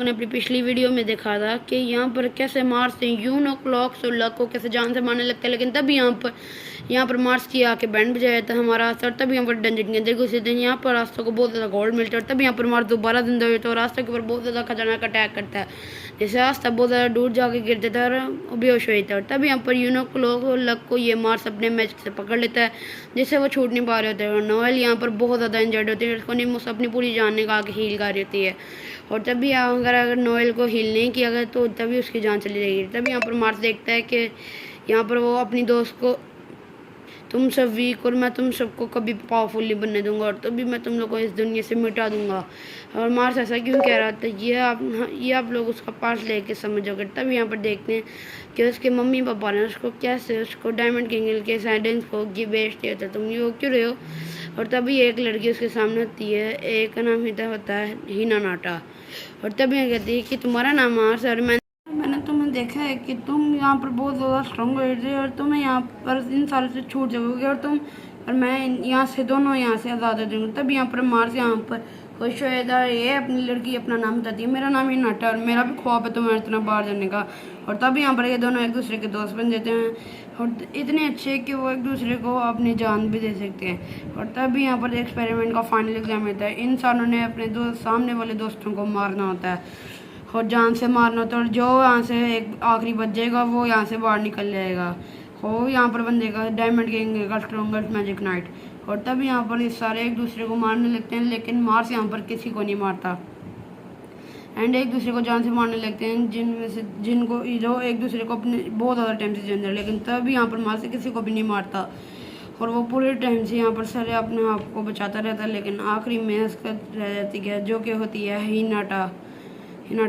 लोगों ने अपनी पिछली वीडियो में देखा था कि यहाँ पर कैसे मार्स से यूनो क्लॉक्स और लक को कैसे जान से मारने लगता है, लेकिन तब यहाँ पर मार्स की आके बैंड बजाया जाता है हमारा रास्ता, और तब यहाँ पर डंजन के अंदर घुसे थे। यहाँ पर रास्ते को बहुत ज़्यादा गोल्ड मिलता है, और तब यहाँ पर मार्स दोबारा जिंदा होता है और रास्ते के ऊपर बहुत ज़्यादा खतरनाक अटैक करता है, जैसे रास्ता बहुत ज़्यादा दूर जाके गिर देता है और बेहोश हो जाता है। और तब यहाँ पर यूनो क्लॉक और लक को ये मार्स अपने मैच से पकड़ लेता है, जिससे वो छूट नहीं पा रहे होते हैं। और नोएल यहाँ पर बहुत ज़्यादा इंजर्ड होती है, उसको निमोस अपनी पूरी जान निकाल के हील कर रही होती है, और तभी अगर नोएल को हील नहीं किया गया तो तभी उसकी जान चली जाएगी। तभी यहाँ पर मार्स देखता है कि यहाँ पर वो अपनी दोस्त को, तुम सब वीक और मैं तुम सबको कभी पावरफुल नहीं बनने दूंगा, और तभी मैं तुम लोग को इस दुनिया से मिटा दूंगा। और मार्स ऐसा क्यों कह रहा था, ये आप लोग उसका पास लेके समझोगे। तब यहाँ पर देखते हैं कि उसके मम्मी पापा ने उसको कैसे उसको डायमंड किंग के सैंडल्स को बेच दिया था, तुम ये वो क्यों रहे हो। और तभी एक लड़की उसके सामने होती है, एक का नाम होता है हिना नाटा, और तभी यह कहती है कि तुम्हारा नाम मार्स, और मैंने तुम्हें देखा है कि तुम यहाँ पर बहुत ज़्यादा स्ट्रॉन्ग हो रहे और तुम्हें यहाँ पर इन सालों से छूट जाओगे, और मैं यहाँ से दोनों यहाँ से आज़ाद हो जाऊँगी। तब यहाँ पर मार्स यहाँ पर खुश होता है, ये अपनी लड़की अपना नाम बताती है, मेरा नाम ही नाटा और मेरा भी ख्वाब है तुम्हें इतना बाहर जाने का। और तब यहाँ पर ये दोनों एक दूसरे के दोस्त बन जाते हैं, और इतने अच्छे कि वो एक दूसरे को अपनी जान भी दे सकते हैं। और तब यहाँ पर एक्सपेरिमेंट का फाइनल एग्जाम होता है, इंसानों ने अपने सामने वाले दोस्तों को मारना होता है और जान से मारना होता है, और जो यहाँ से एक आखिरी बच जाएगा वो यहाँ से बाहर निकल जाएगा। हो यहाँ पर बंदे का डायमंड किंग का स्ट्रॉन्गेस्ट मैजिक नाइट। और तब यहाँ पर ये सारे एक दूसरे को मारने लगते हैं, लेकिन मार्स यहाँ पर किसी को नहीं मारता, एंड एक दूसरे को जान से मारने लगते हैं, जिनमें से जिनको जो एक दूसरे को अपने बहुत ज़्यादा टाइम से जान, लेकिन तब यहाँ पर मार्स से किसी को भी नहीं मारता, और वो पूरे टाइम से यहाँ पर सारे अपने आप को बचाता रहता है। लेकिन आखिरी में उसका रह जाती है जो कि होती है हिनाटा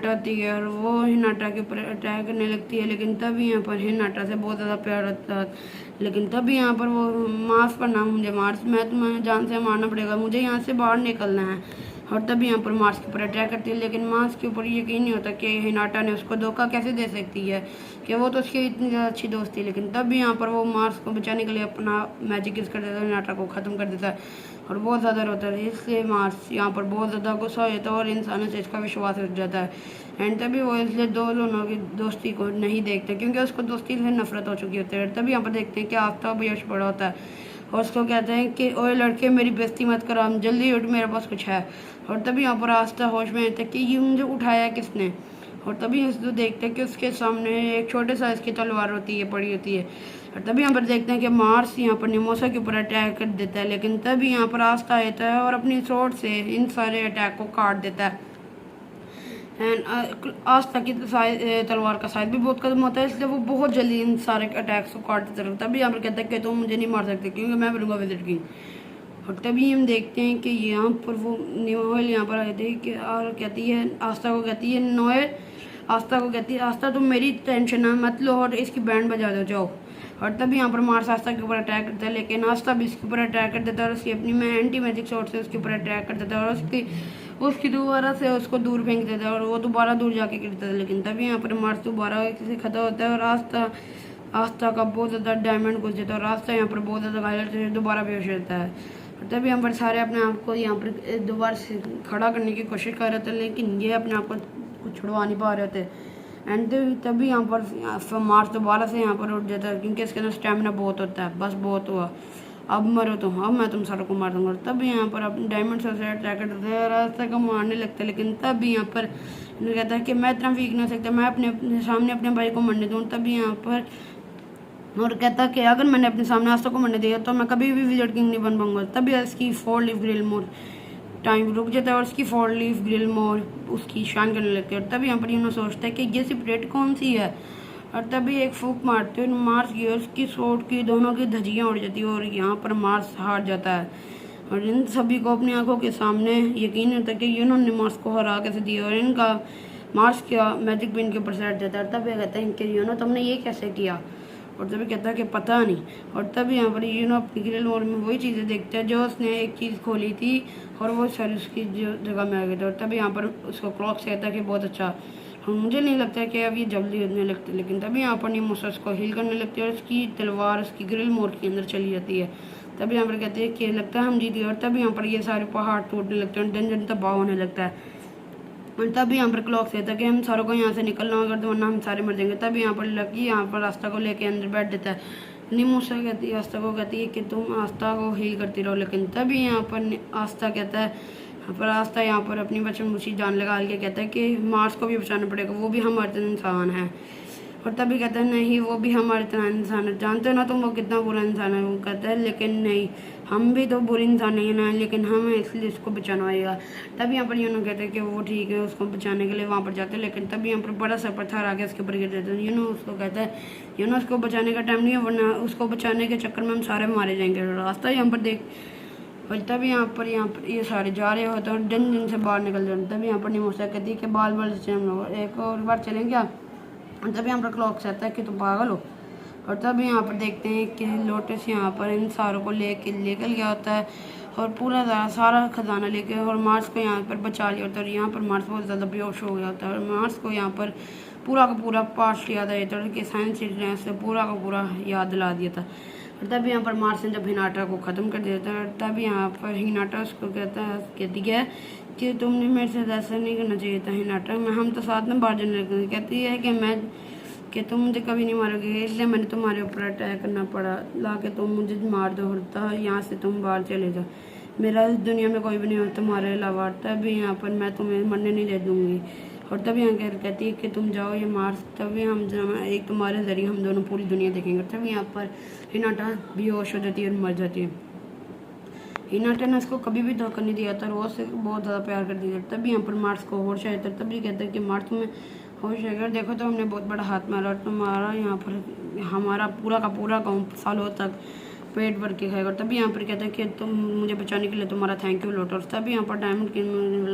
आती है, और वो हिनाटा के ऊपर अटैक करने लगती है, लेकिन तभी यहाँ पर हिनाटा से बहुत ज़्यादा प्यार होता है। लेकिन तभी यहाँ पर वो मार्स पर नाम, मुझे मार्स, मैं तुम्हें जान से मारना पड़ेगा, मुझे यहाँ से बाहर निकलना है। और तभी यहाँ पर मार्स के ऊपर अटैक करती है, लेकिन मार्स के ऊपर यकीन नहीं होता कि हिनाटा ने उसको धोखा कैसे दे सकती है, कि वो तो उसकी इतनी ज़्यादा अच्छी दोस्त थी। लेकिन तब भी यहाँ पर वो मार्स को बचाने के लिए अपना मैजिक यूज़ कर देता है, हिनाटा को ख़त्म कर देता है, और बहुत ज़्यादा रोता है। इसलिए मार्स यहाँ पर बहुत ज़्यादा गुस्सा हो जाता है और इंसानों से इसका विश्वास उठ जाता है, एंड तभी वो इसलिए दोनों की दोस्ती को नहीं देखते, क्योंकि उसको दोस्ती से नफरत हो चुकी होती है। तभी यहाँ पर देखते हैं कि आफ्ताब यश पड़ा होता है, और उसको कहते हैं कि ओए लड़के मेरी बेइज्जती मत करो, हम जल्दी उठ, मेरे पास कुछ है। और तभी यहाँ पर आस्था होश में आता है कि ये मुझे उठाया किसने। और तभी उसको देखते हैं कि उसके सामने एक छोटे साइज़ की तलवार होती है पड़ी होती है, और तभी यहाँ पर देखते हैं कि मार्स यहाँ पर निमोसा के ऊपर अटैक कर देता है, लेकिन तभी यहाँ पर आस्था आता है और अपनी स्वॉर्ड से इन सारे अटैक को काट देता है। एंड आस्था की तलवार का साइज भी बहुत कम होता है, इसलिए वो बहुत जल्दी इन सारे अटैक्स को काट देता है। तभी यहाँ पर कहता है कि तुम मुझे नहीं मार सकते क्योंकि मैं बनूंगा विज़र्ड किंग। और तभी हम देखते हैं कि यहाँ पर वो नोएल यहाँ पर आती है कि और कहती है, आस्था को कहती है, नोएल आस्था को कहती है, आस्था तुम मेरी टेंशन ना मत लो और इसकी बैंड बजा दो जाओ। और तभी यहाँ पर मार्स आस्था के ऊपर अटैक करता है, लेकिन आस्था भी इसके ऊपर अटैक कर देता है, और उसकी अपनी में एंटी मैजिक शॉट से उसके ऊपर अटैक कर देता है, और उसकी दोबारा से उसको दूर फेंक देता है, और वो दोबारा दूर जाके गिरता है। लेकिन तभी यहाँ पर मार्स दोबारा से खत्म होता है, और आस्था का बहुत ज़्यादा डायमंड घुस जाता है, और आस्था यहाँ पर बहुत ज़्यादा घायल दोबारा बेहोश रहता है। और तभी यहाँ पर सारे अपने आप को यहाँ पर दोबारा से खड़ा करने की कोशिश कर रहे थे, लेकिन ये अपने आप को छुड़वा नहीं पा रहे थे। एंड तभी यहाँ पर मार्स दोबारा से यहाँ पर उठ जाता है, क्योंकि इसके अंदर स्टेमिना बहुत होता है। बस बहुत हुआ, अब मरो तुम, अब मैं तुम सारों को मार दूंगा। तब यहाँ पर अपने डायमंड से अटैक करते हैं और रास्ते को मारने लगता है, लेकिन तब भी यहाँ पर कहता है कि मैं इतना वीक नहीं हो सकता, मैं अपने सामने अपने भाई को मरने दूँ। तभी यहाँ पर और कहता है कि अगर मैंने अपने सामने आस्था को मरने दिया तो मैं कभी भी विज़र्ड किंग नहीं बन पाऊंगा। तभी इसकी 4 लीफ ग्रिल मोर टाइम रुक जाता है, और उसकी 4 लीफ ग्रिल मोर उसकी शान करने लगती है। और तभी यहाँ पर यूनो सोचता है कि ये सिपरेट कौन सी है, और तभी एक फूक मारते हुए मार्स की और उसकी सोट की दोनों की धज्जियाँ उड़ जाती है, और यहाँ पर मार्स हार जाता है। और इन सभी को अपनी आंखों के सामने यकीन होता है कि यूनो ने मार्स को हरा कैसे दिया, और इनका मार्स का मैजिक पिन के ऊपर सेट देता है। तब ये कहते हैं कि यूनो तुमने ये कैसे किया, और तभी कहता है कि पता नहीं। और तभी यहाँ पर यूनो अपनी ग्रिल मोर में वही चीज़ें देखता है जो उसने एक चीज़ खोली थी, और वो सारी उसकी जो जगह में आ गई थी। और तभी यहाँ पर उसको क्लॉक से कहता है कि बहुत अच्छा, और मुझे नहीं लगता है कि अब ये जल्दी होने लगती। लेकिन तभी यहाँ पर निमोसस को हील करने लगती है, और उसकी तलवार उसकी ग्रिल मोर के अंदर चली जाती है। तभी यहाँ पर कहते हैं कि लगता है हम जीत गए, और तभी यहाँ पर ये सारे पहाड़ टूटने लगते हैं, डंजन तबाह होने लगता है। और तभी यहाँ पर क्लॉक से था कि हम सारों को यहाँ से निकलना होगा, तो वरना हम सारे मर जाएंगे। तभी यहाँ पर लकी यहाँ पर आस्था को लेके अंदर बैठ देता है। निमोसा कहती है आस्था को, कहती है कि तुम आस्था को हील करती रहो, लेकिन तभी यहाँ पर आस्था कहता है, यहाँ पर आस्था यहाँ पर अपनी बचपन मुझी जान लगा के कहता है कि मार्स को भी बचाना पड़ेगा, वो भी हमारे तरह इंसान है। और तभी कहता है नहीं, वो भी हमारे तरह इंसान है, जानते हो ना तुम वो कितना बुरा इंसान है। वो कहता है लेकिन नहीं, हम भी तो बुरे इंसान नहीं है, लेकिन हमें इसलिए उसको बचाना होगा। तभी यहाँ पर यूनो कहते हैं कि वो ठीक है, उसको बचाने के लिए वहाँ पर जाते हैं, लेकिन तभी यहाँ पर बड़ा सा पत्थर आ गया उसके ऊपर गिर देते हैं। यूनो उसको कहता है यूनो उसको बचाने का टाइम नहीं है, वरना उसको बचाने के चक्कर में हम सारे मारे जाएंगे। रास्ता यहाँ पर देख, और तभी यहाँ पर ये सारे जा रहे होते हैं और डंजन से बाहर निकल जाते हैं। तभी यहाँ पर निमोसा कहती है कि बाल बाल से हम लोग एक और बार चलेंगे क्या। और तभी यहाँ पर क्लॉक से आता है कि तुम पागल हो। और तभी यहाँ पर देखते हैं कि लोटस यहाँ पर इन सारों को लेके निकल गया होता है और पूरा सारा खजाना लेके, और मार्स को यहाँ पर बचा लिया होता है। और यहाँ पर मार्स बहुत ज़्यादा बेहोश हो गया होता है और मार्स को यहाँ पर पूरा का पूरा पास्ट याद आ जाता है कि साइंस से पूरा का पूरा याद दिला दिया था। और तभी यहाँ पर मार्स ने जब हिनाटा को ख़त्म कर दिया था, तभी यहाँ पर हिनाटा उसको कहती है कि तुमने मेरे से ऐसा नहीं करना चाहिए था हिनाटा, मैं हम तो साथ में बाहर जाने लगे। कहती है कि तुम मुझे कभी नहीं मारोगे, इसलिए मैंने तुम्हारे ऊपर अटैक करना पड़ा, ला के तुम मुझे मार दो और यहाँ से तुम बाहर चले जाओ, मेरा इस दुनिया में कोई भी नहीं हो तुम्हारे अलावा, तभी यहाँ पर मैं तुम्हें मरने नहीं दे दूँगी। और तभी यहाँ कहती है कि तुम जाओ ये मार्स, तभी हम एक तुम्हारे ज़रिए हम दोनों पूरी दुनिया देखेंगे। तभी यहाँ पर हिनाटा बेहोश हो जाती है और मर जाती है। हिनाटा ने उसको कभी भी धोखा नहीं दिया था, रोज से बहुत ज़्यादा प्यार कर दिया। तभी यहाँ पर मार्स को होश आया था, तभी कहते हैं कि मार्स तुम्हें होश है, देखो तो हमने बहुत बड़ा हाथ मारा और तुम्हारा यहाँ पर हमारा पूरा का पूरा गाँव सालों तक पेट भर के खाएगा। तभी यहाँ पर कहते हैं कि तुम मुझे बचाने के लिए तुम्हारा थैंक यू लोटस। तभी यहाँ पर डायमंड के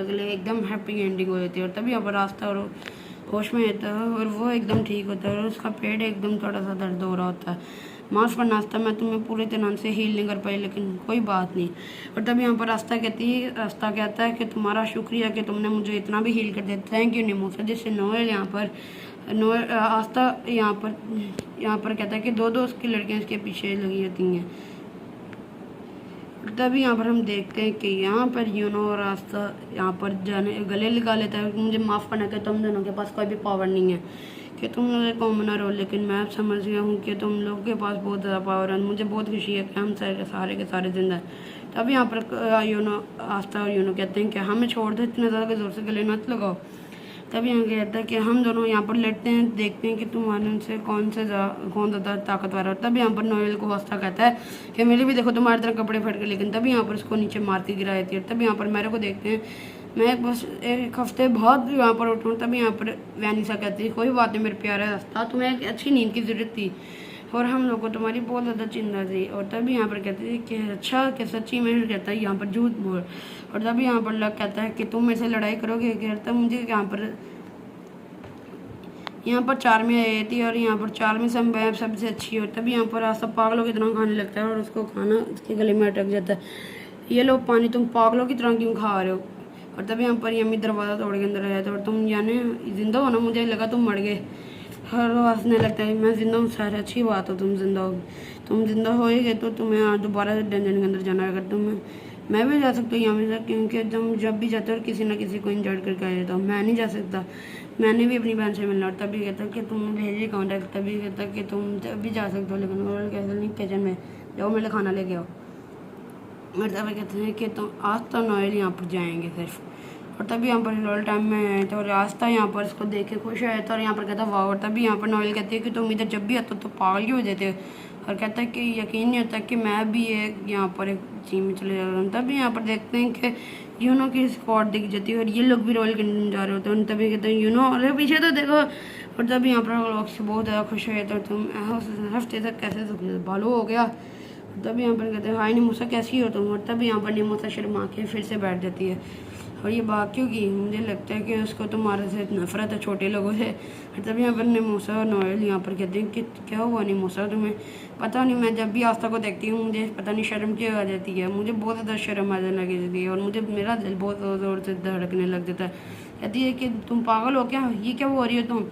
लिए एकदम हैप्पी एंडिंग हो जाती है। और तभी यहाँ पर रास्ता और होश में रहता है और वो एकदम ठीक होता है और उसका पेट एकदम थोड़ा सा दर्द हो रहा होता है। मार्स पर नाश्ता मैं तुम्हें पूरे तरह से हील नहीं कर पाई, लेकिन कोई बात नहीं। और तभी यहाँ पर रास्ता कहता है कि तुम्हारा शुक्रिया कि तुमने मुझे इतना भी हील कर दिया, थैंक यू निमोसा। जिससे नोएल यहाँ पर आस्था यहाँ पर कहता है कि दो उसकी लड़कियाँ इसके पीछे लगी रहती हैं। तभी यहाँ पर हम देखते हैं कि यहाँ पर यूनो और आस्था यहाँ पर गले लगा लेता है, मुझे माफ़ करना कि तुम दोनों के पास कोई भी पावर नहीं है, कि तुम लोग कॉमनर हो, लेकिन मैं अब समझ गया हूँ कि तुम लोगों के पास बहुत ज़्यादा पावर है। मुझे बहुत खुशी है कि हम सारे के सारे जिंदा हैं। तभी यहाँ पर यूनो आस्था और यूनो कहते हैं कि हमें छोड़ दो, इतने ज़्यादा ज़ोर से गले मत लगाओ। तभी यहाँ कहता है कि हम दोनों यहाँ पर लड़ते हैं, देखते हैं कि तुम्हारे से कौन ज़्यादा ताकतवर है। तभी यहाँ पर नोएल को आस्था कहता है कि मेरे भी देखो तुम्हारी तरह कपड़े फट गए, लेकिन तभी यहाँ पर उसको नीचे मार के गिरा देती है। तभी यहाँ पर मेरे को देखते हैं, मैं बस एक हफ्ते बहुत यहाँ पर उठूँ। तभी यहाँ पर वैनिसा कहती है कोई बात नहीं मेरे प्यारे आस्था, तुम्हें एक अच्छी नींद की ज़रूरत थी और हम लोग को तुम्हारी बहुत ज़्यादा चिंता थी। और तभी यहाँ पर कहते हैं कि अच्छा कि सच्ची में, कहता है यहाँ पर झूठ बोल। और तभी यहाँ पर लक कहता है कि तुम मेरे से लड़ाई करोगे, कहता मुझे यहाँ पर चार्मी आई थी और यहाँ पर चार्मी सबसे अच्छी हो। तभी यहाँ पर आस्था पागलों की तरह खाने लगता है और उसको खाना उसके गले में अटक जाता है। ये लो पानी, तुम पागलों की तरह क्यों खा रहे हो। और तभी यहाँ पर यम्मी दरवाज़ा तोड़ के अंदर आया था और तुम यानी जिंदा हो ना, मुझे लगा तुम मर गए। हर हंसने लगता है मैं जिंदा हूँ सर, अच्छी बात हो तुम जिंदा हो, तुम जिंदा होएगे तो तुम्हें आज दोबारा डंजन के अंदर जाना है। अगर मैं भी जा सकता हूँ यहाँ से, क्योंकि तुम जब भी जाते हो किसी ना किसी को इंजर्ड करके आ जाता हूँ, मैं नहीं जा सकता, मैंने भी अपनी बहन से मिलना। और तभी कहता कि तुम भेजिए कॉन्टैक्ट। तभी कहता कि तुम तभी जा सकते हो, लेकिन वो कहते नहीं किचन में जाओ मेरे खाना लेके आओ। और तभी कहते हैं कि तुम आज तो नोएल यहाँ पर जाएंगे सिर्फ। और तभी यहाँ पर लॉल टाइम में तो रास्ता यहाँ पर इसको देख के खुश आया था और यहाँ पर कहता वाह। और तभी यहाँ पर नोएल कहती है कि तुम इधर जब भी आते हो तो पागल ही हो जाते हो। और कहता है कि यकीन नहीं होता कि मैं भी यहाँ पर एक टीम में चले जा रहा हूँ। तभी यहाँ पर देखते हैं कि यूनो की स्क्वाड दिख जाती है और ये लोग भी रॉयल किंगडम जा रहे होते हैं। तभी कहते हैं यूनो अरे पीछे तो देखो। और तभी यहाँ पर लोग से बहुत ज़्यादा खुश हुए तो तुम हफ्ते तक कैसे भालू हो गया। तभी यहाँ पर कहते हैं हाय निमोसा कैसी हो तुम। और तभी यहाँ पर निमोसा शर्मा के फिर से बैठ जाती है और ये बात क्यों की, मुझे लगता है कि उसको तुम्हारे से नफरत है छोटे लोगों से। और तभी यहाँ पर निमोसा और नोएल यहाँ पर कहते हैं कि क्या हुआ निमोसा तुम्हें। पता नहीं, मैं जब भी आस्था को देखती हूँ मुझे पता नहीं शर्म क्यों आ जाती है, मुझे बहुत ज़्यादा शर्म आ जाने लगी जाती है और मुझे मेरा दिल बहुत ज़ोर से धड़कने लग जाता है। कहती है कि तुम पागल हो क्या, ये क्या हो रही हो तुम,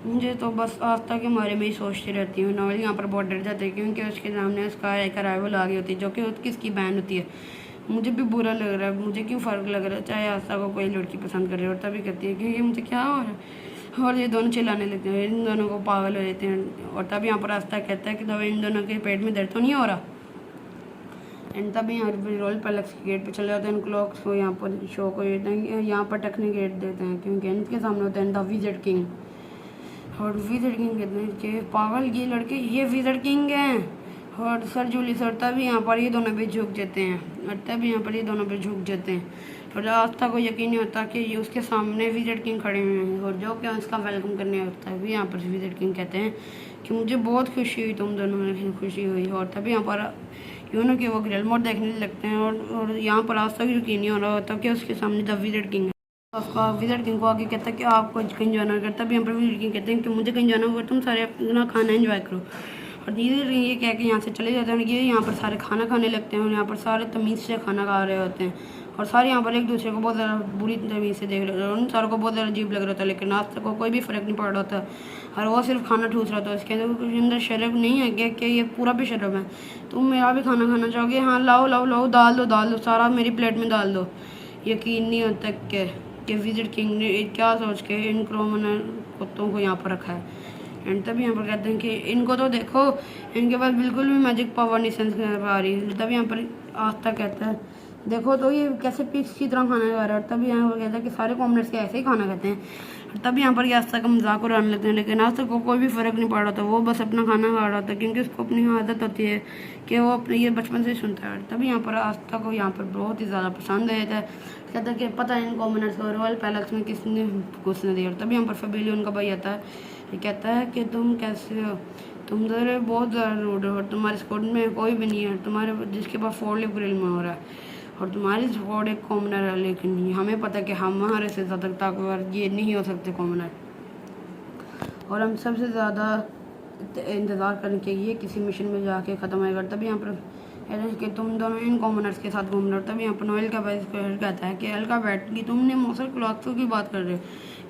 मुझे तो बस आस्था के बारे में ही सोचती रहती हूँ। नोएल यहाँ पर बहुत डर जाते हैं क्योंकि उसके सामने उसका एक अराइवल आ गई होती है जो कि उसकी बहन होती है। मुझे भी बुरा लग रहा है, मुझे क्यों फ़र्क लग रहा है, चाहे आस्था को कोई लड़की पसंद कर रही है और तभी कहती है कि ये मुझे क्या हो रहा है, और ये दोनों चिल्लाने लगते हैं, इन दोनों को पागल हो जाते हैं। और तभी यहाँ पर आस्था कहता है कि तो इन दोनों के पेट में दर्द तो नहीं हो रहा। एंड तभी यहाँ पर रॉयल पैलेस के गेट पे चले जाते हैं, क्लॉक्स को यहाँ पर शो को यहाँ पर टकने गेट देते हैं, क्योंकि इनके सामने होते हैं द विज़र्ड किंग। और विज़र्ड किंग कहते हैं कि पागल ये लड़के, ये विज़र्ड किंग हैं। और सर जूलियस और तभी यहाँ पर ये दोनों भी झुक जाते हैं, और तभी यहाँ पर ये दोनों भी झुक जाते हैं। और आस्था को यकीन नहीं होता कि ये उसके सामने विज़र्ड किंग खड़े हुए हैं, और जो कि उसका वेलकम करने होता है। भी यहाँ पर विज़र्ड किंग कहते हैं कि मुझे बहुत खुशी हुई, तुम दोनों में खुशी हुई। और तभी यहाँ पर यूनो के वो ग्रिल मोड देखने लगते हैं, और यहाँ पर आस्था भी यकीन नहीं हो रहा होता कि उसके सामने द विज़र्ड किंग है। उसका विज़र्ड किंग को आगे कहता है कि आपको कहीं जाना करता, भी यहाँ पर विज़र्ड किंग कहते हैं कि मुझे कहीं जाना होगा, तुम सारे अपना खाना एंजॉय करो। और धीरे धीरे ये कह के यहाँ से चले जाते हैं। ये यहाँ पर सारे खाना खाने लगते हैं, और यहाँ पर सारे तमीज़ से खाना खा रहे होते हैं, और सारे यहाँ पर एक दूसरे को बहुत ज़्यादा बुरी तमीज़ से देख रहे होते हैं। उन सारों को बहुत ज़्यादा अजीब लग रहा था, लेकिन आस्था को कोई भी फ़र्क नहीं पड़ रहा था, और वो सिर्फ खाना ठूस रहा था। उसके अंदर शर्म नहीं है कि ये पूरा भी शर्म है। तुम मेरा भी खाना खाना चाहोगे? हाँ लाओ लाओ लाओ, दाल दो, सारा मेरी प्लेट में डाल दो। यकीन नहीं होता कि विज़र्ड किंग ने क्या सोच के इन क्रिमिनल कुत्तों को यहाँ पर रखा है। एंड तभी यहाँ पर कहते हैं कि इनको तो देखो, इनके पास बिल्कुल भी मैजिक पावर नहीं सेंस कर पा रही। तभी यहाँ पर आस्था कहता है देखो तो ये कैसे पिग्स की तरह खाना खा रहा है। और तभी यहाँ पर कहता है कि सारे कॉमनर्स के ऐसे ही खाना खाते हैं। और तभी यहाँ पर आस्था का मजाक उड़ाने लगते हैं, लेकिन आस्था को कोई भी फ़र्क नहीं पड़ रहा था, वो बस अपना खाना खा रहा था, क्योंकि उसको अपनी आदत होती है कि वो अपने ये बचपन से सुनता है। तभी यहाँ पर आस्था को यहाँ पर बहुत ही ज़्यादा पसंद आया था। कहता है कि पता है इन कॉमनर्स को रॉयल पैलेस में किसने घुसने दिया। और तभी यहाँ पर फबेलियन का भाई आता है, ये कहता है कि तुम कैसे हो, तुम तो बहुत ज़्यादा रूड हो, और तुम्हारे स्क्वाड में कोई भी नहीं है, तुम्हारे जिसके पास 4 लिप ग्रिल में हो रहा है, और तुम्हारी स्क्वाड एक कॉमनर है, लेकिन हमें पता है कि हमारे से ज़्यादा ताकतवर ये नहीं हो सकते कॉमनर, और हम सबसे ज़्यादा इंतज़ार करें कि ये किसी मिशन में जाके ख़त्म होएगा। तभी यहाँ पर कि तुम दोनों इन कॉमनर्स के साथ घूम रहे हो। तभी यहाँ पर नोएल का भाई कहता है कि अल्फ़ाबेट की तुमने मौसर क्लॉक्सों की बात कर रहे हो,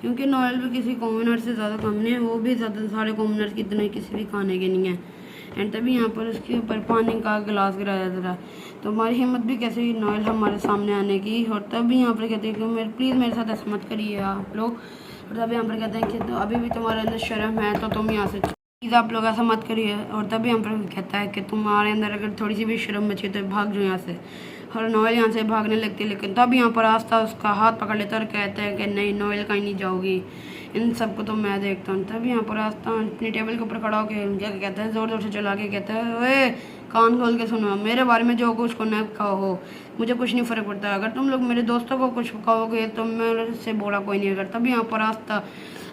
क्योंकि नोएल भी किसी कॉमनर से ज़्यादा कम नहीं है, वो भी ज़्यादा सारे कॉमनर्स की इतने किसी भी खाने के नहीं है। एंड तभी यहाँ पर उसके ऊपर पानी का गिलास गिराया जा रहा है, तो हमारी हिम्मत भी कैसे हुई नोएल हमारे सामने आने की। और तभी यहाँ पर कहते हैं कि प्लीज़ मेरे साथ ऐसा मत करिए आप लोग। और तभी यहाँ पर कहते हैं कि तो अभी भी तुम्हारे अंदर शर्म है तो तुम यहाँ से प्लीज़ आप लोग ऐसा मत करिए। और तभी यहाँ पर कहता है कि तुम्हारे अंदर अगर थोड़ी सी भी शर्म बची तो भाग जाओ यहाँ से। और नोएल यहाँ से भागने लगती है, लेकिन तब यहाँ पर आस्था उसका हाथ पकड़ लेता है और कहता है कि नहीं नोएल कहीं नहीं जाओगी, इन सबको तो मैं देखता हूँ। तभी यहाँ पर आस्था अपनी टेबल के ऊपर खड़ा होकर क्या कहता है, ज़ोर ज़ोर से चला के कहता है ओए कान खोल के सुनो, मेरे बारे में जो कुछ को न कहो, मुझे कुछ नहीं फ़र्क पड़ता। अगर तुम लोग मेरे दोस्तों को कुछ कहोगे तो मेरे से बोला कोई नहीं करता। तभी यहाँ पर आस्था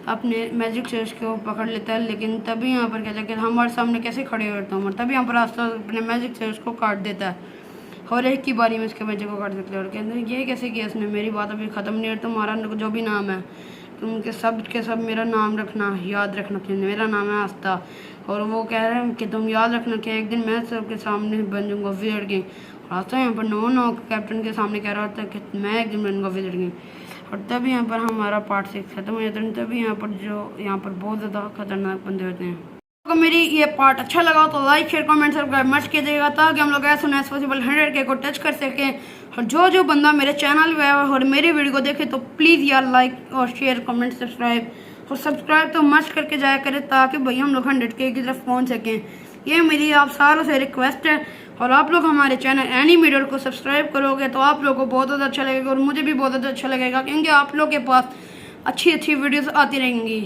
अपने मैजिक सर्च को पकड़ लेता है, लेकिन तभी यहाँ पर कहता है कि हमारे सामने कैसे खड़े होता हूँ। और तभी यहाँ पर आस्था अपने मैजिक सर्च को काट देता है, और एक की बारी में उसके मैजिक को काट देता है। और कहते हैं ये कैसे किया इसने, मेरी बात अभी ख़त्म नहीं है, तुम्हारा जो भी नाम है तुम के सब मेरा नाम रखना, याद रखना कि मेरा नाम है आस्था। और वो कह रहे हैं कि तुम याद रखना कि एक दिन मैं सबके सामने बन जाऊँगा विज़र्ड किंग। और आस्था यहाँ पर नो कैप्टन के सामने कह रहा होता है कि मैं एक दिन बनूँगा विज़र्ड किंग। और तभी यहाँ पर हमारा पार्ट 6 खत्म हो जाता है। तभी यहाँ पर बहुत ज़्यादा खतरनाक बंदे होते हैं। अगर मेरी ये पार्ट अच्छा लगा तो like share comment subscribe must कीजिएगा, ताकि हम लोग ऐसा एज पॉसिबल 100K को टच कर सकें। और जो बंदा मेरे चैनल पे और मेरी वीडियो को देखे तो प्लीज़ यार लाइक और शेयर कमेंट सब्सक्राइब, और सब्सक्राइब तो मस्ट करके जाया करें, ताकि भैया हम लोग 100K की तरफ पहुँच सकें। ये मेरी आप सारों से रिक्वेस्ट है। और आप लोग हमारे चैनल एनीमीटर को सब्सक्राइब करोगे तो आप लोगों को बहुत ज़्यादा अच्छा लगेगा, और मुझे भी बहुत ज़्यादा अच्छा लगेगा, क्योंकि आप लोग के पास अच्छी वीडियोस आती रहेंगी।